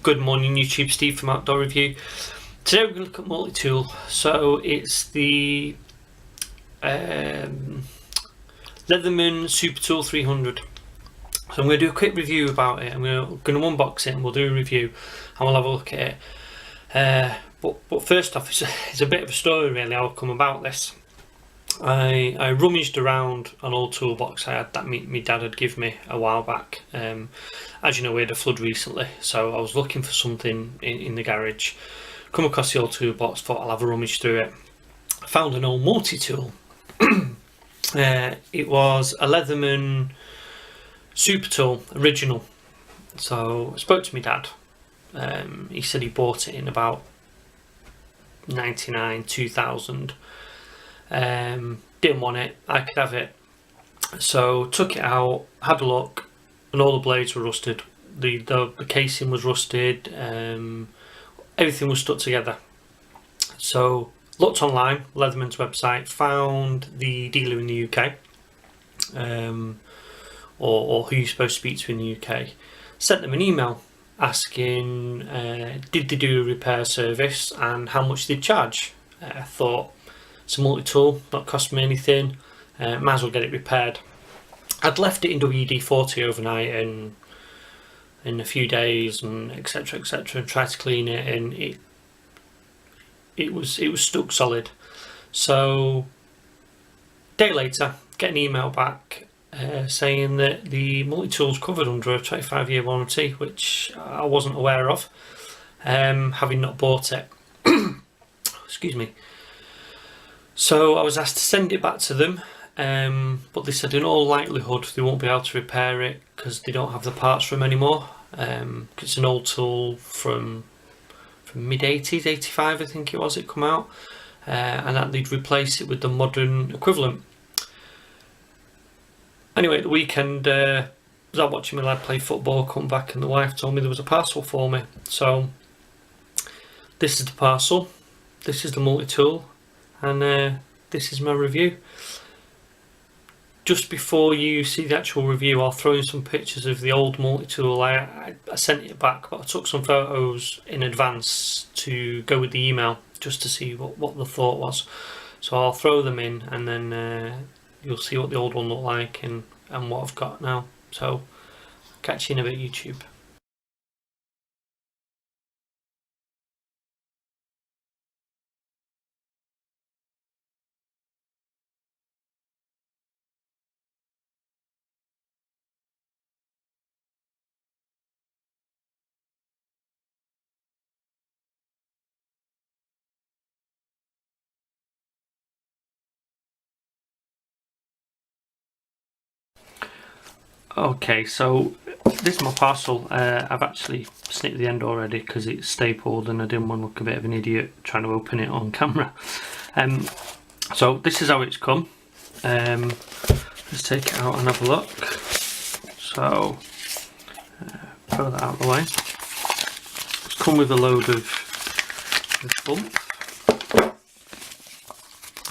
Good morning YouTube, Steve from Outdoor Review. Today we're going to look at multi-tool. So it's the Leatherman Super Tool 300. So I'm going to do a quick review about it. I'm going to unbox it and we'll do a review and we'll have a look at it. But first off, it's a bit of a story really how I've come about this. I rummaged around an old toolbox I had that my dad had given me a while back. As you know, we had a flood recently, so I was looking for something in the garage. Come across the old toolbox, thought I'll have a rummage through it. I found an old multi-tool. It was a Leatherman Super Tool original. So I spoke to my dad. He said he bought it in about 99, 2000. Didn't want it, I could have it, so took it out, had a look, and all the blades were rusted. The casing was rusted, everything was stuck together. So looked online, Leatherman's website, found the dealer in the UK, or who you're supposed to speak to in the UK, sent them an email asking did they do a repair service and how much they'd charge. I thought, it's a multi-tool, not cost me anything, might as well get it repaired. I'd left it in WD-40 overnight and in a few days and etc, and tried to clean it, and it was stuck solid. So day later, get an email back saying that the multi-tool's covered under a 25-year warranty, which I wasn't aware of, having not bought it. Excuse me. So I was asked to send it back to them, but they said in all likelihood they won't be able to repair it because they don't have the parts for them anymore. It's an old tool from mid-80s, 85 I think it was, it come out, and that they'd replace it with the modern equivalent. Anyway, at the weekend, I was out watching my lad play football, come back and the wife told me there was a parcel for me. So this is the parcel, this is the multi-tool, and this is my review. Just before you see the actual review, I'll throw in some pictures of the old multi-tool. I sent it back, but I took some photos in advance to go with the email just to see what the thought was. So I'll throw them in and then you'll see what the old one looked like and what I've got now. So catch you in a bit, YouTube. Okay, so this is my parcel. I've actually snipped the end already because it's stapled and I didn't want to look a bit of an idiot trying to open it on camera. So this is how it's come. Let's take it out and have a look. So throw that out of the way. It's come with a load of bump.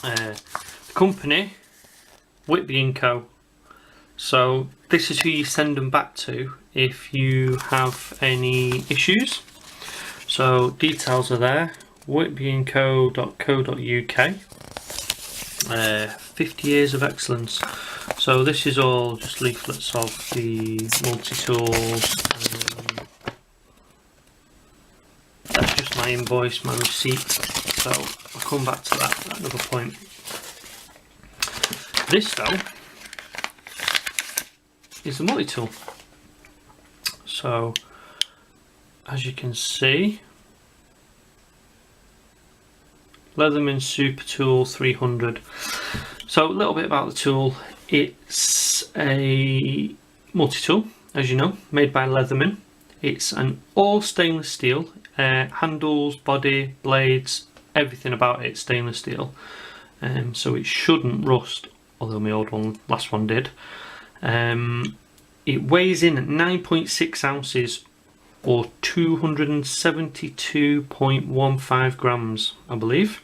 The company, Whitby & Co. So this is who you send them back to if you have any issues. So details are there, whitbyandco.co.uk. 50 years of excellence. So this is all just leaflets of the multi-tools. That's just my invoice, my receipt. So I'll come back to that at another point. This though is the multi-tool. So as you can see, Leatherman Super Tool 300. So a little bit about the tool. It's a multi-tool, as you know, made by Leatherman. It's an all stainless steel, handles, body, blades, everything about it stainless steel. So it shouldn't rust, although my old one, last one did. It weighs in at 9.6 ounces or 272.15 grams, I believe.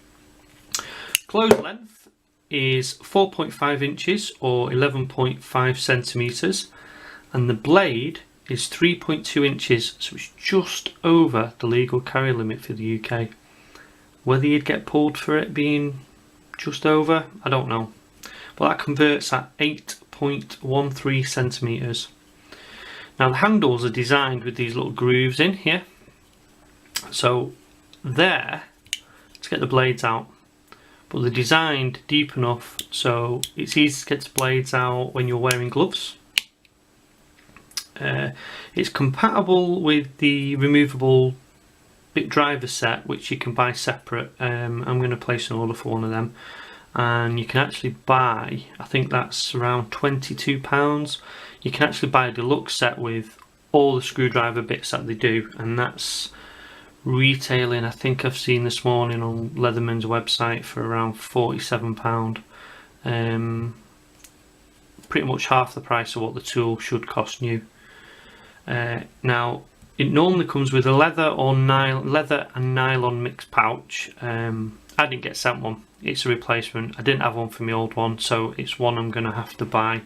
Closed length is 4.5 inches or 11.5 centimeters, and the blade is 3.2 inches, so it's just over the legal carry limit for the UK. Whether you'd get pulled for it being just over, I don't know. But that converts at 8.13 centimetres. Now the handles are designed with these little grooves in here. So there, to get the blades out. But they're designed deep enough so it's easy to get the blades out when you're wearing gloves. It's compatible with the removable bit driver set, which you can buy separate. I'm going to place an order for one of them, and you can actually buy, I think that's around £22. You can actually buy a deluxe set with all the screwdriver bits that they do, and that's retailing, I think I've seen this morning on Leatherman's website, for around £47. Pretty much half the price of what the tool should cost new. Now it normally comes with a leather and nylon mixed pouch. I didn't get sent one, it's a replacement. I didn't have one for my old one, so it's one I'm going to have to buy.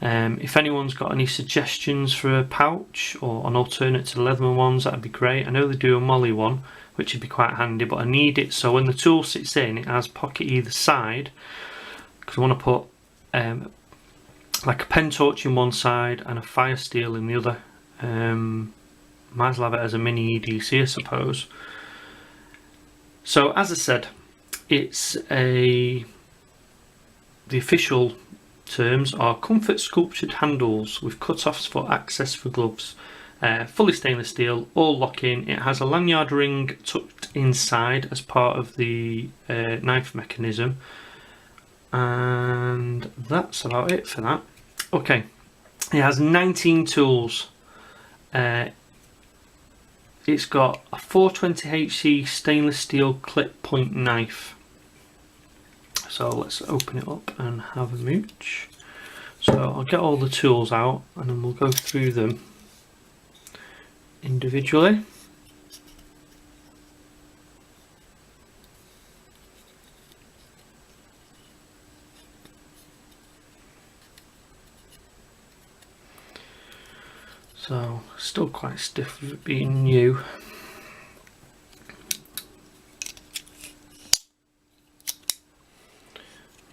If anyone's got any suggestions for a pouch or an alternate to the Leatherman ones, that'd be great. I know they do a molly one, which would be quite handy, but I need it so when the tool sits in, it has pocket either side, because I want to put like a pen torch in one side and a fire steel in the other. Might as well have it as a mini EDC, I suppose. So as I said, it's the official terms are comfort sculptured handles with cut-offs for access for gloves. Fully stainless steel, all lock-in. It has a lanyard ring tucked inside as part of the knife mechanism, and that's about it for that. Okay, it has 19 tools. It's got a 420HC stainless steel clip point knife. So let's open it up and have a mooch. So I'll get all the tools out and then we'll go through them individually. So still quite stiff with it being new.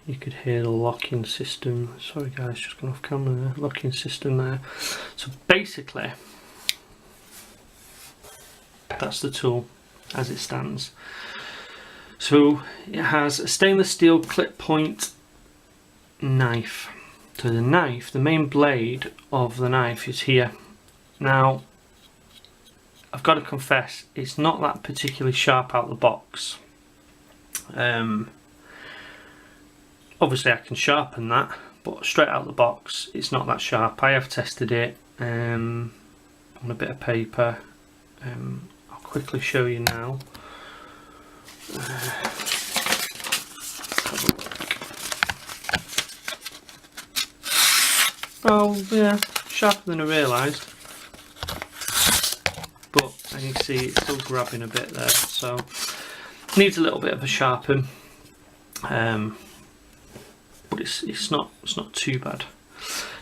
You could hear the locking system. Sorry guys, just gone off camera there. Locking system there. So basically, that's the tool as it stands. So it has a stainless steel clip point knife. So the knife, the main blade of the knife is here. Now, I've got to confess, it's not that particularly sharp out the box. Obviously I can sharpen that, but straight out the box it's not that sharp. I have tested it on a bit of paper. I'll quickly show you now. Oh yeah, sharper than I realised, but as you can see it's still grabbing a bit there, so needs a little bit of a sharpen. But it's not too bad.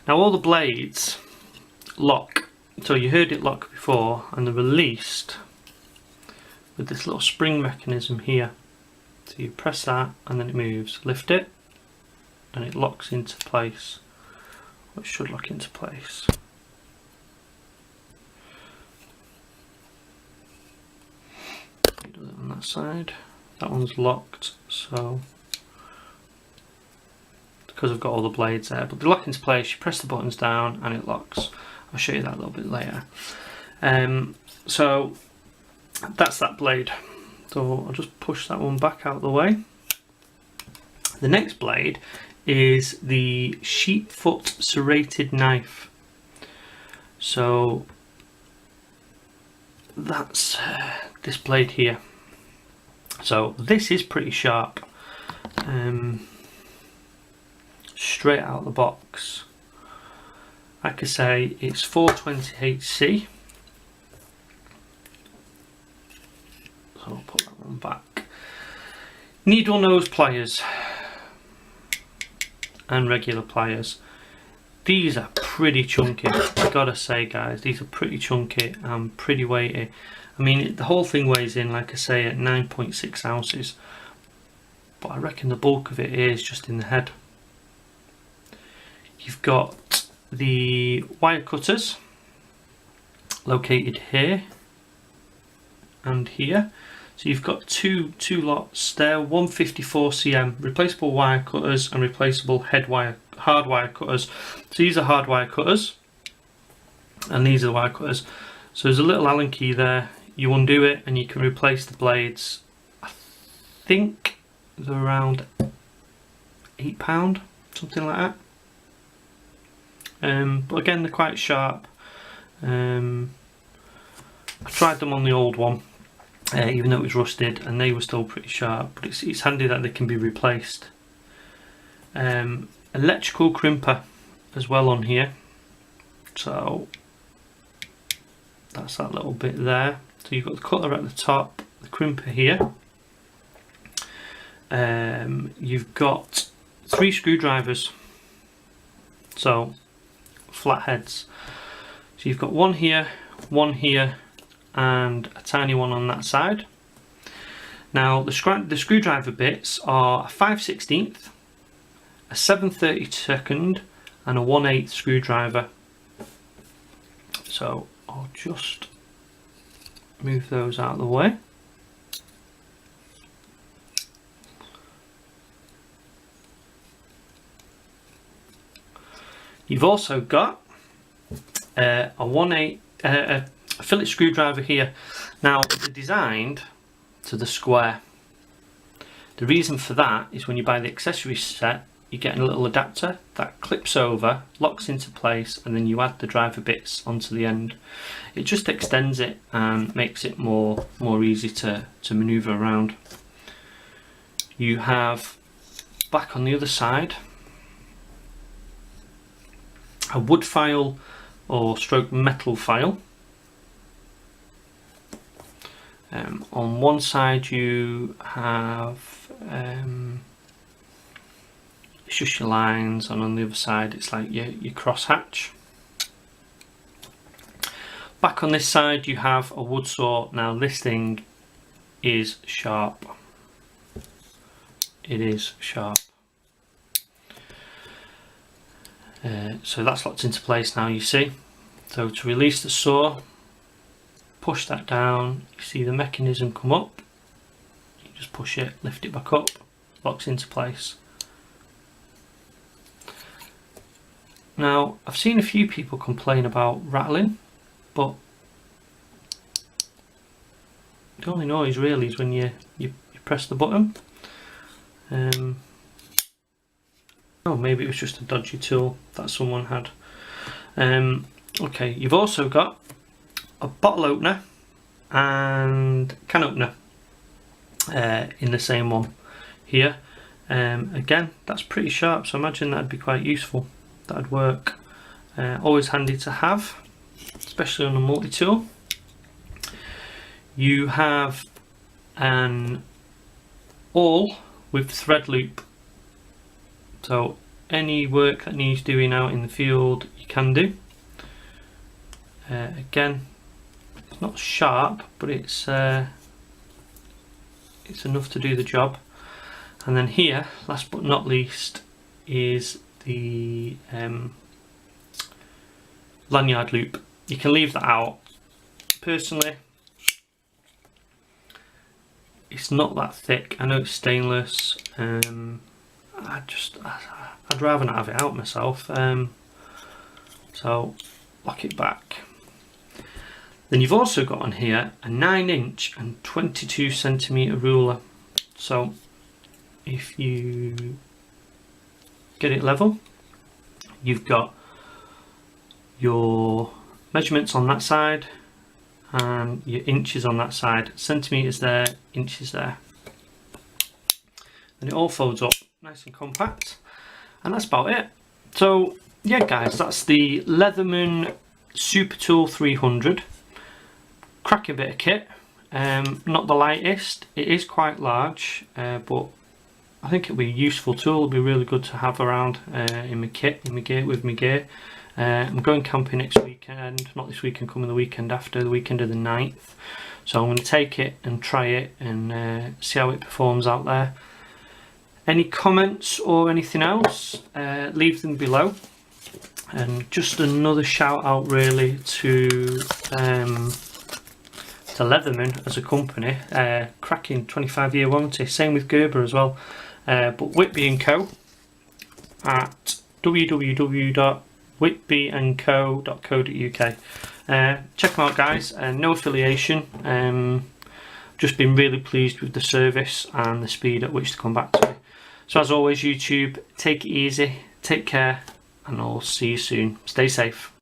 Now all the blades lock, so you heard it lock before, and they're released with this little spring mechanism here. So you press that and then it moves. Lift it and it locks into place. Or it should lock into place. Do that on that side. That one's locked, so because I've got all the blades there, but they lock into place. You press the buttons down and it locks. I'll show you that a little bit later. So that's that blade. So I'll just push that one back out of the way. The next blade is the sheepfoot serrated knife. So that's this blade here. So this is pretty sharp. Straight out the box. Like I say, it's 420HC. So I'll put that one back. Needle nose pliers and regular pliers. These are pretty chunky. I gotta say, guys, these are pretty chunky and pretty weighty. I mean, the whole thing weighs in, like I say, at 9.6 ounces, but I reckon the bulk of it is just in the head. You've got the wire cutters located here and here. So you've got two lots there, 154 cm replaceable wire cutters and replaceable hard wire cutters. So these are hard wire cutters and these are the wire cutters. So there's a little Allen key there. You undo it and you can replace the blades. I think they're around £8, something like that. But again, they're quite sharp. I tried them on the old one, even though it was rusted, and they were still pretty sharp, but it's handy that they can be replaced. Electrical crimper as well on here, so that's that little bit there. So you've got the cutter at the top, the crimper here. You've got 3 screwdrivers, so flat heads. So you've got one here, and a tiny one on that side. Now the screwdriver bits are a 5/16, a 7/32 and a 1/8 screwdriver. So I'll just move those out of the way. You've also got a 1/8 a fillet screwdriver here. Now they're designed to the square. The reason for that is when you buy the accessory set, you get a little adapter that clips over, locks into place, and then you add the driver bits onto the end. It just extends it and makes it more easy to maneuver around. You have back on the other side a wood file or stroke metal file. On one side you have it's just your lines, and on the other side it's like your cross hatch. Back on this side you have a wood saw. Now this thing is sharp. It is sharp. So that's locked into place now, you see. So to release the saw, push that down, you see the mechanism come up, you just push it, lift it back up, locks into place. Now I've seen a few people complain about rattling, but the only noise really is when you press the button. Oh, maybe it was just a dodgy tool that someone had. Okay, you've also got a bottle opener and can opener in the same one here. Again, that's pretty sharp, so I imagine that'd be quite useful. That'd work. Always handy to have, especially on a multi-tool. You have an awl with thread loop. So any work that needs doing out in the field, you can do. Again, it's not sharp, but it's enough to do the job. And then here, last but not least, is the lanyard loop. You can leave that out. Personally, it's not that thick. I know it's stainless. I'd rather not have it out myself. So lock it back. Then you've also got on here a 9" and 22 cm ruler. So if you get it level, you've got your measurements on that side and your inches on that side. Centimeters there, inches there. And it all folds up nice and compact, and that's about it. So yeah guys, that's the Leatherman Super Tool 300. Cracking bit of kit. Not the lightest, it is quite large, but I think it'll be a useful tool. It'll be really good to have around in my kit, with my gear. I'm going camping next weekend, not this weekend, coming the weekend after, the weekend of the 9th. So I'm going to take it and try it and see how it performs out there. Any comments or anything else, leave them below. And just another shout out really to Leatherman as a company, cracking 25-year warranty, same with Gerber as well. But Whitby & Co at www.whitbyandco.co.uk. Check them out, guys. No affiliation, just been really pleased with the service and the speed at which to come back to me. So as always, YouTube, take it easy, take care, and I'll see you soon. Stay safe.